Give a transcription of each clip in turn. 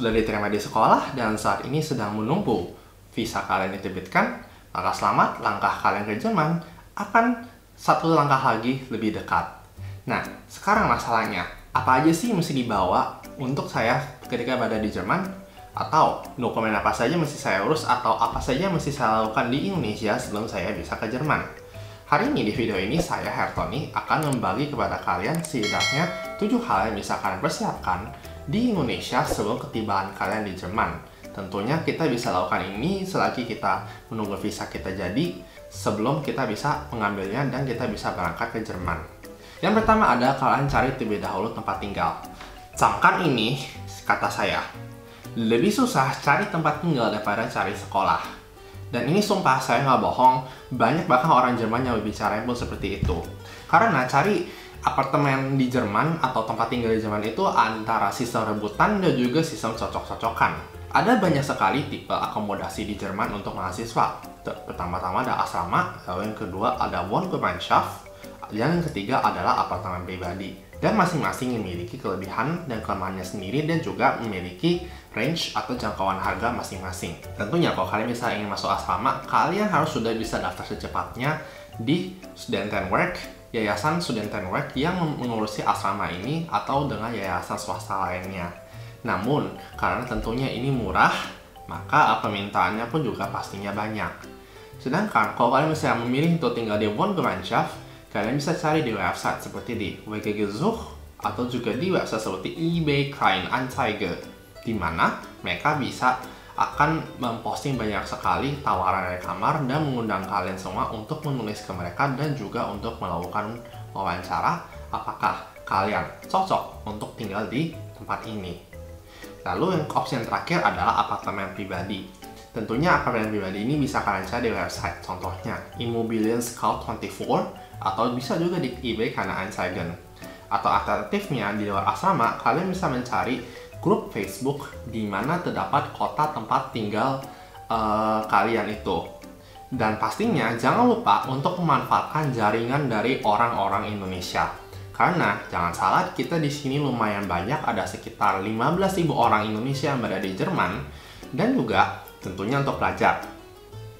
sudah diterima di sekolah dan saat ini sedang menunggu visa kalian diterbitkan, maka selamat, langkah kalian ke Jerman akan satu langkah lagi lebih dekat. Nah, sekarang masalahnya, apa aja sih mesti dibawa untuk saya ketika berada di Jerman? Atau dokumen apa saja mesti saya urus atau apa saja mesti saya lakukan di Indonesia sebelum saya bisa ke Jerman? Hari ini di video ini saya, Hertoni, akan membagi kepada kalian setidaknya 7 hal yang bisa kalian persiapkan di Indonesia sebelum ketibaan kalian di Jerman. Tentunya kita bisa lakukan ini selagi kita menunggu visa kita jadi sebelum kita bisa mengambilnya dan kita bisa berangkat ke Jerman. Yang pertama ada kalian cari terlebih dahulu tempat tinggal. Camkan ini, kata saya, lebih susah cari tempat tinggal daripada cari sekolah. Dan ini sumpah, saya nggak bohong, banyak bahkan orang Jerman yang berbicara pun seperti itu. Karena cari apartemen di Jerman atau tempat tinggal di Jerman itu antara sistem rebutan dan juga sistem cocok-cocokan. Ada banyak sekali tipe akomodasi di Jerman untuk mahasiswa. Pertama-tama ada asrama, lalu yang kedua ada Wohngemeinschaft, dan yang ketiga adalah apartemen pribadi. Dan masing-masing memiliki kelebihan dan kelemahannya sendiri dan juga memiliki range atau jangkauan harga masing-masing. Tentunya kalau kalian misalnya ingin masuk asrama, kalian harus sudah bisa daftar secepatnya di Studentenwerk, yayasan Studentenwerk yang mengurusi asrama ini atau dengan yayasan swasta lainnya. Namun, karena tentunya ini murah, maka permintaannya pun juga pastinya banyak. Sedangkan kalau kalian misalnya memilih untuk tinggal di Wohngemeinschaft, kalian bisa cari di website seperti di WG-Gesuch atau juga di website seperti eBay Kleinanzeigen, di mana mereka bisa akan memposting banyak sekali tawaran dari kamar dan mengundang kalian semua untuk menulis ke mereka dan juga untuk melakukan wawancara apakah kalian cocok untuk tinggal di tempat ini. Lalu yang opsi yang terakhir adalah apartemen pribadi. Tentunya apartemen pribadi ini bisa kalian cari di website, contohnya Immobilien Scout 24 atau bisa juga di eBay Kleinanzeigen. Atau alternatifnya di luar asrama, kalian bisa mencari grup Facebook di mana terdapat kota tempat tinggal kalian itu. Dan pastinya jangan lupa untuk memanfaatkan jaringan dari orang-orang Indonesia. Karena jangan salah, kita di sini lumayan banyak, ada sekitar 15.000 orang Indonesia yang berada di Jerman dan juga tentunya untuk pelajar.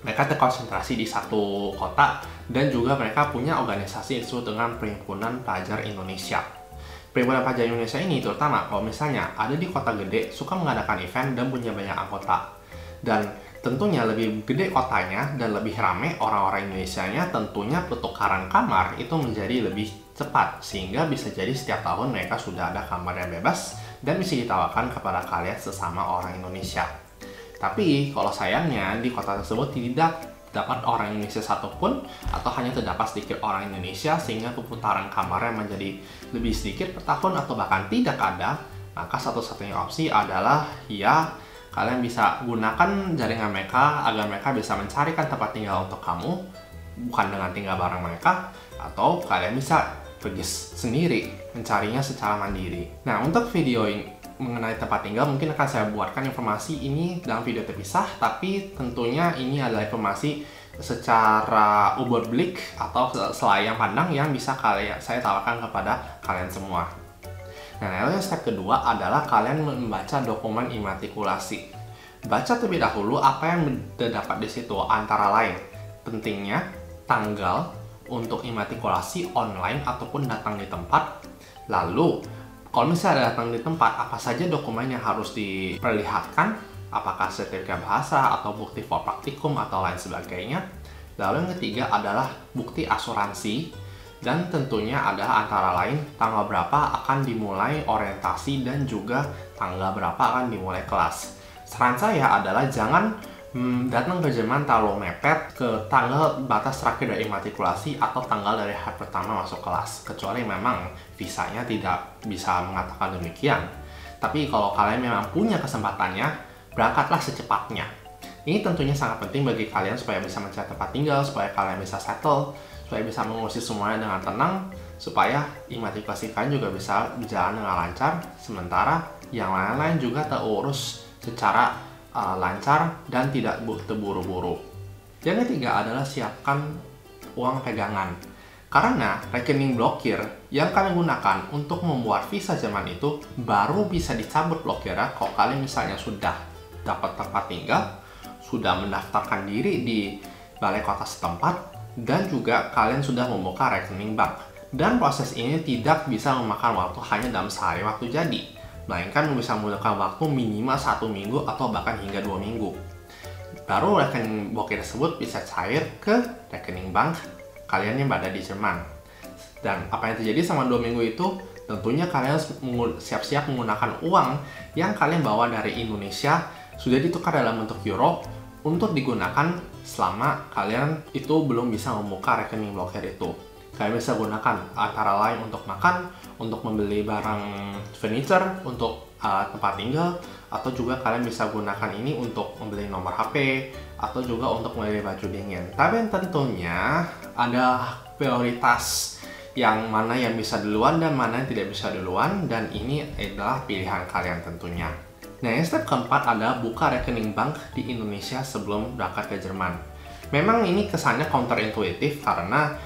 Mereka terkonsentrasi di satu kota dan juga mereka punya organisasi yang disebut dengan Perhimpunan Pelajar Indonesia. Perhimpunan Pelajar Indonesia ini terutama kalau misalnya ada di kota gede suka mengadakan event dan punya banyak anggota. Dan tentunya lebih gede kotanya dan lebih ramai orang-orang Indonesianya, tentunya pertukaran kamar itu menjadi lebih cepat sehingga bisa jadi setiap tahun mereka sudah ada kamar yang bebas dan bisa ditawarkan kepada kalian sesama orang Indonesia. Tapi kalau sayangnya di kota tersebut tidak dapat orang Indonesia satupun atau hanya terdapat sedikit orang Indonesia sehingga perputaran kamarnya menjadi lebih sedikit per tahun atau bahkan tidak ada, maka satu-satunya opsi adalah ya kalian bisa gunakan jaringan mereka agar mereka bisa mencarikan tempat tinggal untuk kamu bukan dengan tinggal bareng mereka, atau kalian bisa pergi sendiri mencarinya secara mandiri. Nah, untuk video ini mengenai tempat tinggal mungkin akan saya buatkan informasi ini dalam video terpisah, tapi tentunya ini adalah informasi secara Überblick atau selayang pandang yang bisa saya tawarkan kepada kalian semua. Nah, lalu yang step kedua adalah kalian membaca dokumen imatrikulasi. Baca terlebih dahulu apa yang terdapat di situ, antara lain pentingnya tanggal untuk imatrikulasi online ataupun datang di tempat. Lalu kalau misalnya datang di tempat, apa saja dokumen yang harus diperlihatkan, apakah sertifikat bahasa atau bukti for praktikum atau lain sebagainya. Lalu yang ketiga adalah bukti asuransi, dan tentunya adalah antara lain tanggal berapa akan dimulai orientasi dan juga tanggal berapa akan dimulai kelas. Saran saya adalah jangan datang ke Jerman terlalu mepet ke tanggal batas terakhir dari imatrikulasi atau tanggal dari hari pertama masuk kelas, kecuali memang visanya tidak bisa mengatakan demikian. Tapi kalau kalian memang punya kesempatannya, berangkatlah secepatnya. Ini tentunya sangat penting bagi kalian supaya bisa mencari tempat tinggal, supaya kalian bisa settle, supaya bisa mengurusi semuanya dengan tenang, supaya imatrikulasi kalian juga bisa berjalan dengan lancar, sementara yang lain-lain juga terurus secara lancar dan tidak terburu-buru. Yang ketiga adalah siapkan uang pegangan. Karena rekening blokir yang kalian gunakan untuk membuat visa Jerman itu baru bisa dicabut blokirnya kalau kalian misalnya sudah dapat tempat tinggal, sudah mendaftarkan diri di balai kota setempat, dan juga kalian sudah membuka rekening bank. Dan proses ini tidak bisa memakan waktu hanya dalam sehari waktu jadi, melainkan bisa membutuhkan waktu minimal 1 minggu atau bahkan hingga 2 minggu. Baru rekening blokir tersebut bisa cair ke rekening bank kalian yang berada di Jerman. Dan apa yang terjadi selama 2 minggu itu, tentunya kalian siap-siap menggunakan uang yang kalian bawa dari Indonesia sudah ditukar dalam bentuk euro untuk digunakan selama kalian itu belum bisa membuka rekening blokir itu. Kalian bisa gunakan antara lain untuk makan, untuk membeli barang furniture, untuk tempat tinggal, atau juga kalian bisa gunakan ini untuk membeli nomor HP, atau juga untuk membeli baju dingin. Tapi tentunya ada prioritas yang mana yang bisa duluan dan mana yang tidak bisa duluan, dan ini adalah pilihan kalian tentunya. Nah, yang step keempat ada buka rekening bank di Indonesia sebelum berangkat ke Jerman. Memang ini kesannya counterintuitif karena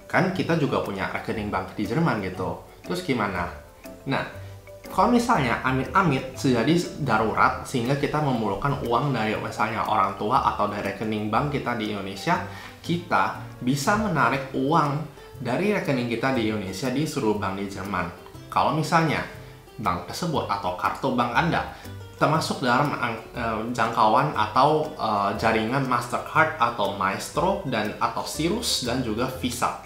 kan kita juga punya rekening bank di Jerman gitu. Terus gimana? Nah, kalau misalnya amit-amit terjadi darurat sehingga kita memerlukan uang dari misalnya orang tua atau dari rekening bank kita di Indonesia, kita bisa menarik uang dari rekening kita di Indonesia di seluruh bank di Jerman. Kalau misalnya bank tersebut atau kartu bank Anda termasuk dalam jangkauan atau jaringan Mastercard atau Maestro dan atau Cirrus dan juga Visa.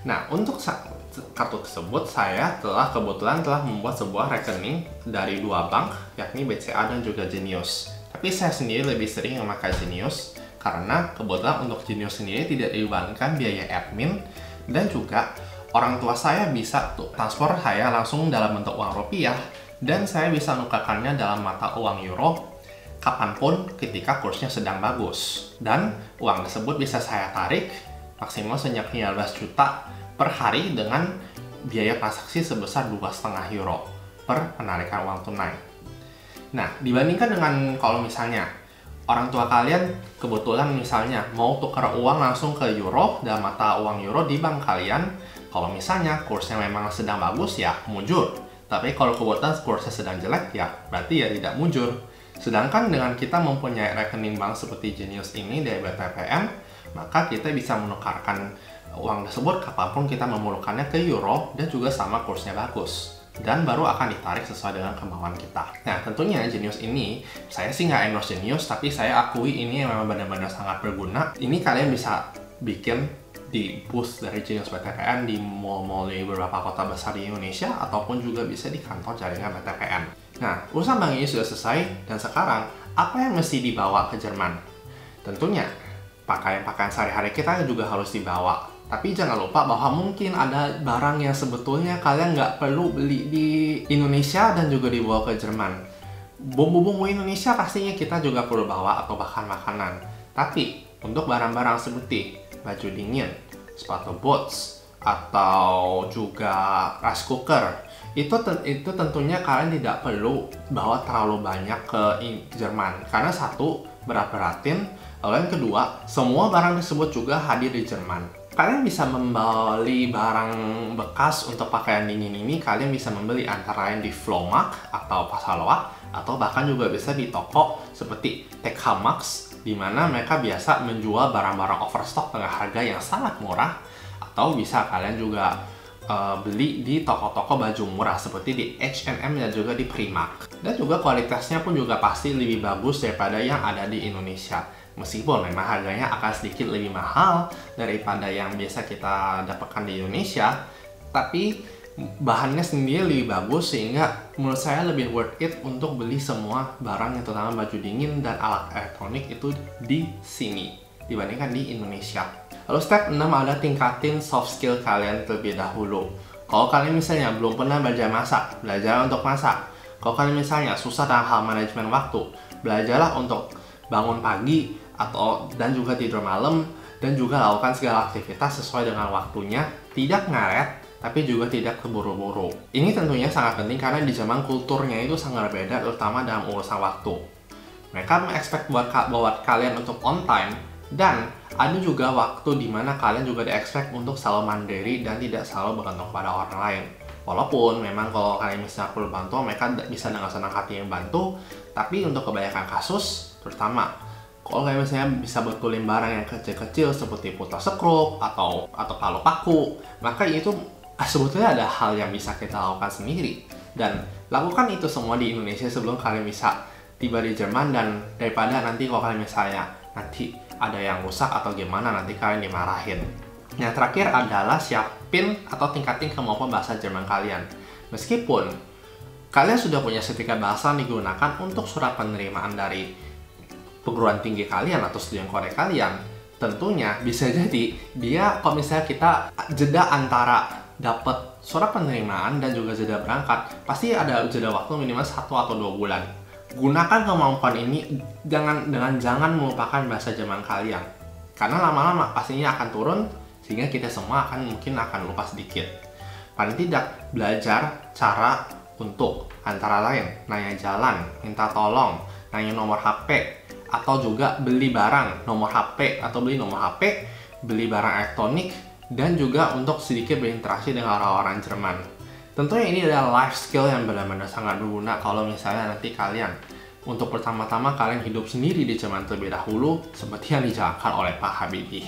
Nah, untuk kartu tersebut saya kebetulan telah membuat sebuah rekening dari 2 bank, yakni BCA dan juga Genius. Tapi saya sendiri lebih sering memakai Genius karena kebetulan untuk Genius sendiri tidak dibebankan biaya admin, dan juga orang tua saya bisa transfer saya langsung dalam bentuk uang rupiah, dan saya bisa menukarkannya dalam mata uang euro kapanpun ketika kursnya sedang bagus. Dan uang tersebut bisa saya tarik maksimal sebanyak 15 juta per hari dengan biaya transaksi sebesar 2,5 euro per penarikan uang tunai. Nah, dibandingkan dengan kalau misalnya orang tua kalian kebetulan misalnya mau tukar uang langsung ke euro dalam mata uang euro di bank kalian, kalau misalnya kursnya memang sedang bagus ya mujur. Tapi kalau kebetulan kursnya sedang jelek ya berarti ya tidak mujur. Sedangkan dengan kita mempunyai rekening bank seperti Genius ini dari BTPN, maka kita bisa menukarkan uang tersebut kapanpun kita memerlukannya ke euro dan juga sama kursnya bagus, dan baru akan ditarik sesuai dengan kemauan kita. Nah, tentunya Genius ini saya sih nggak endorse Genius, tapi saya akui ini memang benar-benar sangat berguna. Ini kalian bisa bikin di booth dari Genius BTPN di mall-mall di beberapa kota besar di Indonesia, ataupun juga bisa di kantor jaringan BTPN. Nah, urusan bank ini sudah selesai, dan sekarang apa yang mesti dibawa ke Jerman? Tentunya pakaian-pakaian sehari-hari kita juga harus dibawa. Tapi jangan lupa bahwa mungkin ada barang yang sebetulnya kalian nggak perlu beli di Indonesia dan juga dibawa ke Jerman. Bumbu-bumbu Indonesia pastinya kita juga perlu bawa, atau bahkan makanan. Tapi untuk barang-barang seperti baju dingin, sepatu boots, atau juga rice cooker, itu tentunya kalian tidak perlu bawa terlalu banyak ke Jerman. Karena satu, berat-beratin, lalu yang kedua, semua barang tersebut juga hadir di Jerman. Kalian bisa membeli barang bekas untuk pakaian dingin ini, kalian bisa membeli antara lain di Flohmarkt atau Pasar Loak, atau bahkan juga bisa di toko seperti TK Maxx, di mana mereka biasa menjual barang-barang overstock dengan harga yang sangat murah, atau bisa kalian juga beli di toko-toko baju murah seperti di H&M dan juga di Primark. Dan juga kualitasnya pun juga pasti lebih bagus daripada yang ada di Indonesia. Meskipun memang harganya akan sedikit lebih mahal daripada yang biasa kita dapatkan di Indonesia, tapi bahannya sendiri lebih bagus, sehingga menurut saya lebih worth it untuk beli semua barang yang terutama baju dingin dan alat elektronik itu di sini dibandingkan di Indonesia. Lalu step 6 adalah tingkatin soft skill kalian terlebih dahulu. Kalau kalian misalnya belum pernah belajar masak, belajar untuk masak. Kalau kalian misalnya susah dalam hal manajemen waktu, belajarlah untuk bangun pagi dan juga tidur malam, dan juga lakukan segala aktivitas sesuai dengan waktunya, tidak ngaret tapi juga tidak terburu-buru. Ini tentunya sangat penting karena di zaman kulturnya itu sangat berbeda, terutama dalam urusan waktu. Mereka mengekspek buat kalian untuk on time, Dan ada juga waktu di mana kalian juga di-expect untuk selalu mandiri dan tidak selalu bergantung pada orang lain. Walaupun memang kalau kalian misalnya perlu bantuan, mereka bisa dengan senang hati yang bantu, tapi untuk kebanyakan kasus, terutama kalau kalian misalnya bisa betulin barang yang kecil-kecil seperti putar sekrup atau palu paku, maka itu sebetulnya ada hal yang bisa kita lakukan sendiri. Dan lakukan itu semua di Indonesia sebelum kalian bisa tiba di Jerman, dan daripada nanti kalau kalian misalnya nanti ada yang rusak atau gimana, nanti kalian dimarahin. Yang terakhir adalah siapin atau tingkatin kemampuan bahasa Jerman kalian. Meskipun kalian sudah punya sertifikat bahasa yang digunakan untuk surat penerimaan dari perguruan tinggi kalian atau studi Korea kalian, tentunya bisa jadi dia kalau misalnya kita jeda antara dapat surat penerimaan dan juga jeda berangkat, pasti ada jeda waktu minimal 1 atau 2 bulan. Gunakan kemampuan ini jangan melupakan bahasa Jerman kalian, karena lama-lama pastinya akan turun, sehingga kita semua mungkin akan lupa sedikit. Paling tidak belajar cara untuk antara lain nanya jalan, minta tolong, nanya nomor HP, atau juga beli barang nomor HP atau beli nomor HP, beli barang elektronik, dan juga untuk sedikit berinteraksi dengan orang-orang Jerman. Tentunya ini adalah life skill yang benar-benar sangat berguna kalau misalnya nanti kalian untuk pertama-tama kalian hidup sendiri di Jerman terlebih dahulu, seperti yang dijalankan oleh Pak Habibie.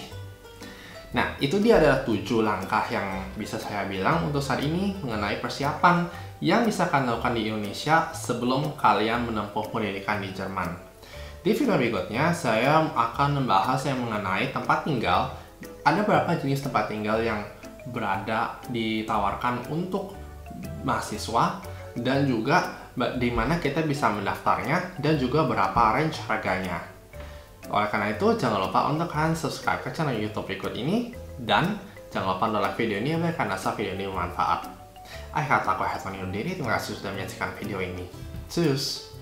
Nah, itu dia adalah 7 langkah yang bisa saya bilang untuk saat ini mengenai persiapan yang bisa kalian lakukan di Indonesia sebelum kalian menempuh pendidikan di Jerman. Di video berikutnya, saya akan membahas yang mengenai tempat tinggal. Ada beberapa jenis tempat tinggal yang ditawarkan untuk mahasiswa, dan juga di mana kita bisa mendaftarnya, dan juga berapa range harganya. Oleh karena itu, jangan lupa untuk kalian subscribe ke channel YouTube berikut ini, dan jangan lupa like video ini karena video ini bermanfaat. Akhir kata, aku Hetman undur diri. Terima kasih sudah menyaksikan video ini. Tschüss!